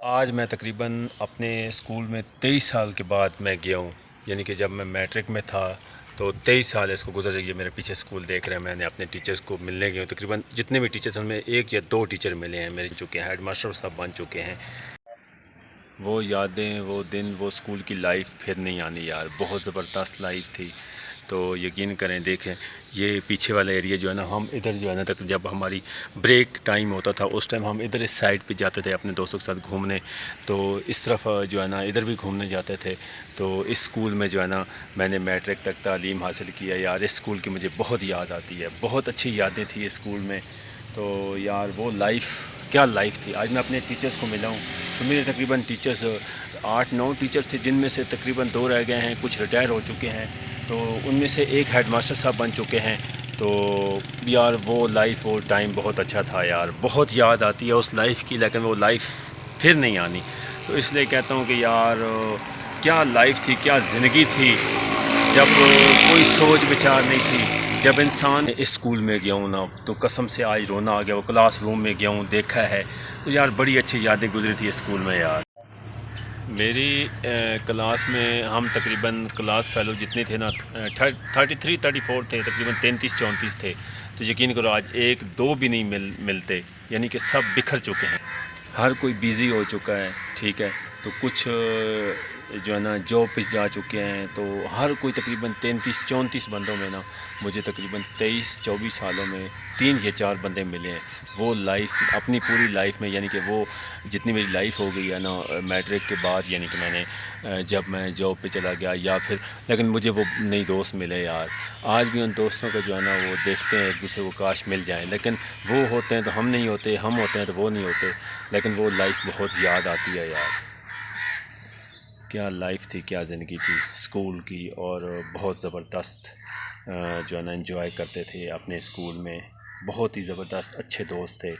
آج میں تقریباً اپنے اسکول میں 23 سال کے بعد میں گیا ہوں، یعنی کہ جب میں میٹرک میں تھا تو 23 سال اس کو گزر گئے۔ میرے پیچھے اسکول دیکھ رہے ہیں، میں نے اپنے ٹیچرز کو ملنے گیا ہوں۔ تقریباً جتنے بھی ٹیچرز ہیں ان میں ایک یا دو ٹیچر ملے ہیں، میرے چکے ہیں، ہیڈ ماسٹر صاحب بن چکے ہیں۔ وہ یادیں، وہ دن، وہ اسکول کی لائف پھر نہیں آنی یار، بہت زبردست لائف تھی۔ تو یقین کریں، دیکھیں یہ پیچھے والا ایریا جو ہے نا، ہم ادھر جو ہے نا تک جب ہماری بریک ٹائم ہوتا تھا اس ٹائم ہم ادھر اس سائڈ پہ جاتے تھے اپنے دوستوں کے ساتھ گھومنے، تو اس طرف جو ہے نا ادھر بھی گھومنے جاتے تھے۔ تو اس اسکول میں جو ہے نا میں نے میٹرک تک تعلیم حاصل کیا یار۔ اس اسکول کی مجھے بہت یاد آتی ہے، بہت اچھی یادیں تھی اس اسکول میں۔ تو یار وہ لائف کیا لائف تھی۔ آج میں اپنے ٹیچرز کو ملا ہوں تو میرے تقریباً ٹیچرز 8-9 ٹیچرز تھے، جن میں سے تقریباً 2 رہ گئے ہیں، کچھ ریٹائر ہو چکے ہیں، تو ان میں سے ایک ہیڈ ماسٹر صاحب بن چکے ہیں۔ تو یار وہ لائف، وہ ٹائم بہت اچھا تھا یار، بہت یاد آتی ہے اس لائف کی، لیکن وہ لائف پھر نہیں آنی۔ تو اس لیے کہتا ہوں کہ یار کیا لائف تھی، کیا زندگی تھی، جب کوئی سوچ بچار نہیں تھی۔ جب انسان اس اسکول میں گیا ہوں نا تو قسم سے آج رونا آ گیا۔ وہ کلاس روم میں گیا ہوں، دیکھا ہے، تو یار بڑی اچھی یادیں گزری تھی اسکول میں یار۔ میری کلاس میں ہم تقریباً کلاس فیلو جتنے تھے نا 33-34 تھے، تقریباً 33-34 تھے۔ تو یقین کرو آج ایک دو بھی نہیں ملتے، یعنی کہ سب بکھر چکے ہیں، ہر کوئی بیزی ہو چکا ہے، ٹھیک ہے۔ تو کچھ جو ہے نا جاب پہ جا چکے ہیں، تو ہر کوئی تقریباً 33-34 بندوں میں نا مجھے تقریباً 23-24 سالوں میں 3 یا 4 بندے ملے ہیں۔ وہ لائف اپنی پوری لائف میں، یعنی کہ وہ جتنی میری لائف ہو گئی ہے نا میٹرک کے بعد، یعنی کہ میں نے جب میں جاب پہ چلا گیا یا پھر، لیکن مجھے وہ نئی دوست ملے یار۔ آج بھی ان دوستوں کا جو ہے نا وہ دیکھتے ہیں ایک دوسرے کو، کاش مل جائیں، لیکن وہ ہوتے ہیں تو ہم نہیں ہوتے، ہم ہوتے ہیں تو وہ نہیں ہوتے۔ لیکن وہ لائف بہت یاد آتی ہے یار، کیا لائف تھی، کیا زندگی تھی اسکول کی، اور بہت زبردست جو ہے نا انجوائے کرتے تھے اپنے اسکول میں، بہت ہی زبردست اچھے دوست تھے۔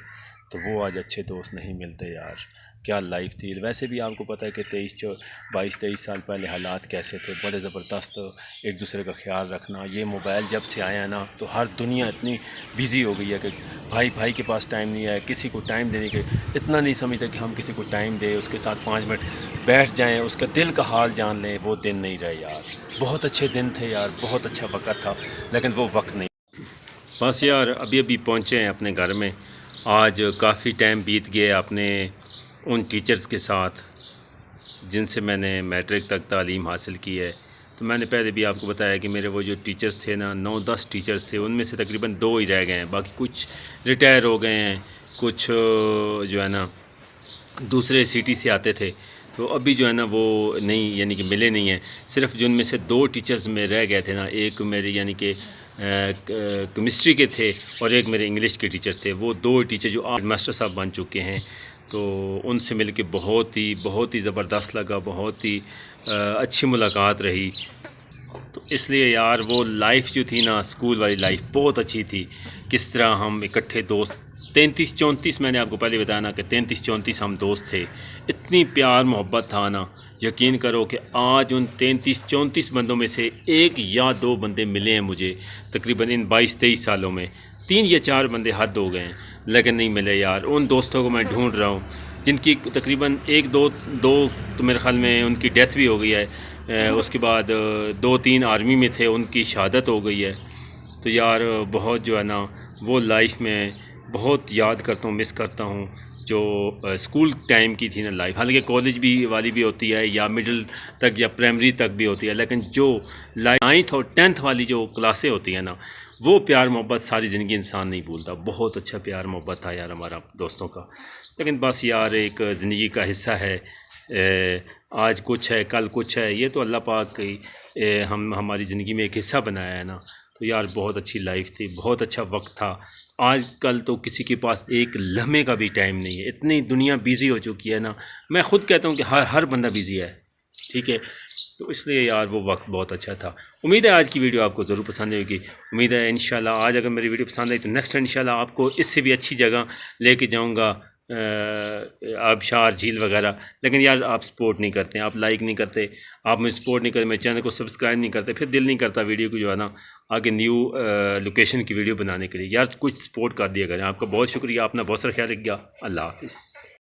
تو وہ آج اچھے دوست نہیں ملتے یار، کیا لائف تھی۔ ویسے بھی آپ کو پتہ ہے کہ 22-23 سال پہلے حالات کیسے تھے، بڑے زبردست ایک دوسرے کا خیال رکھنا۔ یہ موبائل جب سے آیا ہے نا تو ہر دنیا اتنی بیزی ہو گئی ہے کہ بھائی کے پاس ٹائم نہیں ہے، کسی کو ٹائم دینے کے اتنا نہیں سمجھتا کہ ہم کسی کو ٹائم دیں، اس کے ساتھ 5 منٹ بیٹھ جائیں، اس کا دل کا حال جان لیں۔ وہ دن نہیں رہے یار، بہت اچھے دن تھے یار، بہت اچھا وقت تھا، لیکن وہ وقت نہیں۔ بس یار ابھی پہنچے ہیں اپنے گھر میں۔ آج کافی ٹائم بیت گیا اپنے ان ٹیچرز کے ساتھ جن سے میں نے میٹرک تک تعلیم حاصل کی ہے۔ تو میں نے پہلے بھی آپ کو بتایا کہ میرے وہ جو ٹیچرز تھے نا 9-10 ٹیچرز تھے، ان میں سے تقریباً 2 ہی رہ گئے ہیں، باقی کچھ ریٹائر ہو گئے ہیں، کچھ جو ہے نا دوسرے سٹی سے آتے تھے، تو ابھی جو ہے نا وہ نہیں، یعنی کہ ملے نہیں ہیں۔ صرف جن میں سے 2 ٹیچرز میں رہ گئے تھے نا، ایک میرے یعنی کہ کیمسٹری کے تھے اور ایک میرے انگلش کے ٹیچر تھے، وہ 2 ٹیچر جو آج ماسٹر صاحب بن چکے ہیں۔ تو ان سے مل کے بہت ہی زبردست لگا، بہت ہی اچھی ملاقات رہی۔ تو اس لیے یار وہ لائف جو تھی نا اسکول والی لائف بہت اچھی تھی۔ کس طرح ہم اکٹھے دوست 33-34 میں نے آپ کو پہلے بتایا نا کہ 33-34 ہم دوست تھے، اتنی پیار محبت تھا نا۔ یقین کرو کہ آج ان 33-34 بندوں میں سے 1 یا 2 بندے ملے ہیں مجھے تقریباً ان 22-23 سالوں میں، 3 یا 4 بندے حد ہو گئے ہیں، لیکن نہیں ملے یار۔ ان دوستوں کو میں ڈھونڈ رہا ہوں جن کی تقریباً 1-2 تو میرے خیال میں ان کی ڈیتھ بھی ہو گئی ہے، اس کے بعد 2-3 آرمی میں تھے، ان کی شہادت ہو گئی ہے۔ تو یار بہت جو ہے نا وہ لائف میں بہت یاد کرتا ہوں، مس کرتا ہوں جو اسکول ٹائم کی تھی نا لائف۔ حالانکہ کالج بھی والی بھی ہوتی ہے یا مڈل تک یا پرائمری تک بھی ہوتی ہے، لیکن جو 9th اور 10th والی جو کلاسیں ہوتی ہیں نا، وہ پیار محبت ساری زندگی انسان نہیں بھولتا۔ بہت اچھا پیار محبت تھا یار ہمارا دوستوں کا، لیکن بس یار ایک زندگی کا حصہ ہے، آج کچھ ہے کل کچھ ہے، یہ تو اللہ پاک کی ہماری زندگی میں ایک حصہ بنایا ہے نا۔ تو یار بہت اچھی لائف تھی، بہت اچھا وقت تھا۔ آج کل تو کسی کے پاس ایک لمحے کا بھی ٹائم نہیں ہے، اتنی دنیا بیزی ہو چکی ہے نا، میں خود کہتا ہوں کہ ہر بندہ بیزی ہے، ٹھیک ہے۔ تو اس لیے یار وہ وقت بہت اچھا تھا۔ امید ہے آج کی ویڈیو آپ کو ضرور پسند ہوگی، امید ہے انشاءاللہ آج اگر میری ویڈیو پسند آئی تو نیکسٹ انشاءاللہ آپ کو اس سے بھی اچھی جگہ لے کے جاؤں گا، آبشار جھیل وغیرہ۔ لیکن یار آپ سپورٹ نہیں کرتے، آپ لائک نہیں کرتے، آپ مجھے سپورٹ نہیں کرتے، میرے چینل کو سبسکرائب نہیں کرتے، پھر دل نہیں کرتا ویڈیو کو جو ہے نا آگے نیو لوکیشن کی ویڈیو بنانے کے لیے۔ یار کچھ سپورٹ کر دیا کریں، آپ کا بہت شکریہ، اپنا بہت سارا خیال رکھیے گا، اللہ حافظ۔